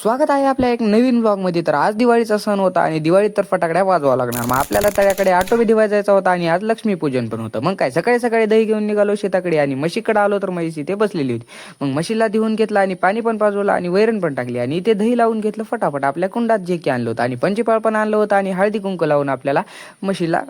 स्वागत आहे आपल्या एक नवीन ब्लॉगमध्ये. तर आज दिवाळीचा सण होता आणि दिवाळीत तर फटाकड्या वाजवा लागणार. मग आपल्याला तळ्याकडे आटोबी दिवा जायचा होता आणि आज लक्ष्मीपूजन पण होतं. मग काय सकाळी सकाळी दही घेऊन निघालो शेताकडे आणि म्हशीकडे आलो तर म्हशी इथे बसलेली होती. मग म्हशीला धुवून घेतला आणि पाणी पण पाजवलं आणि वैरण पण टाकली आणि इथे दही लावून घेतलं फटाफट. आपल्या कुंडात जे की आणलं होतं आणि पंचपाळ पण आणलं होतं आणि हळदी कुंकू लावून आपल्याला म्हशीला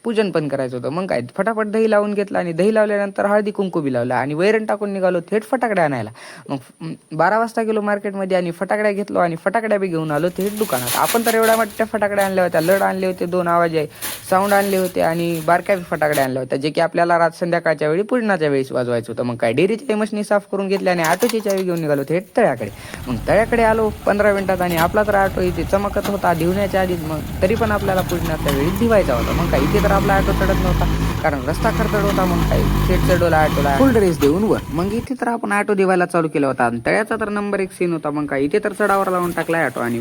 पूजन पण करायचं होतं. मग काय फटाफट दही लावून घेतलं आणि दही लावल्यानंतर हळदी कुंकू बी लावलं आणि वैरण टाकून निघालो थेट फटाकड्या आणायला. मग 12 वाजता गेलो मार्केटमध्ये आणि फटाकड्या घेतलो आणि फटाकड्या बी घेऊन आलो थेट दुकानात. आपण तर एवढ्या मोठ्या फटाकड्या आणल्या होत्या, लड आणले होते, 2 आवाज आहे साऊंड आणले होते आणि बारक्या फटाकड्या आणल्या होत्या जे की आपल्याला रात संध्याकाळच्या वेळी पूजनाच्या वेळेस वाजवायचं होतं. मग काय डेअरीची मशनी साफ करून घेतली आणि ऑटोची चावी घेऊन निघालो थेट तळ्याकडे. मग तळ्याकडे आलो 15 मिनिटात आणि आपला तर ऑटो इथे चमकत होता धुवण्याच्या आधीच. मग तरी पण आपल्याला पूजनाच्या वेळी धुवायचा होता. मग काय इथे तर आपला ऑटो चढत नव्हता कारण रस्ता खरचड होता. मग काय थेट चढवला ऑटोला फुल रेस देऊन वर. मग इथे तर आपण ऑटो देवायला चालू केला होता आणि तळ्याचा तर नंबर 1 सीन होता. मग काय इथे तर चढावर लावून टाकला ऑटो आणि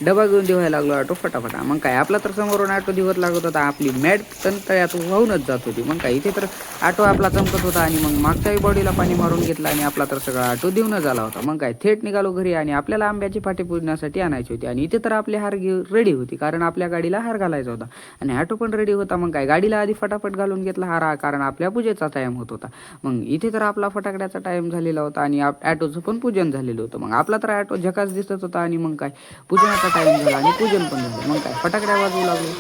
डबा घेऊन दिवायला लागलो ऑटो फटाफटा. मग काय आपला तर समोरून ऑटो दिवत लागत होता, आपली मॅट तळ्यात वाहूनच जात होती. मग काय इथे तर ऑटो आपला चमकत होता आणि मग मागच्याही बॉडीला पाणी मारून घेतलं आणि आपला तर सगळा ऑटो देऊन झाला होता. मग काय थेट निघालो घरी आणि आपल्याला आंब्याची फाटी पूजण्यासाठी आणायची होती आणि इथे तर आपली हार रेडी होती कारण आपल्या गाडीला हार घालायचा होता आणि ऑटो पण रेडी होता. मग काय गाडीला आधी फटाफट घालून घेतला हार कारण आपल्या पूजेचा टाइम होत होता. मग इथे तर आपला फटाकड्याचा टाइम झालेला होता आणि ऑटोचं पण पूजन झालेलं होतं. मग आपला तर ऑटो झकास दिसत होता आणि मग काय पूजनाचा टाइम झाला आणि पूजन पण झालं. मग काय फटाकड्या वाजवू लागलो.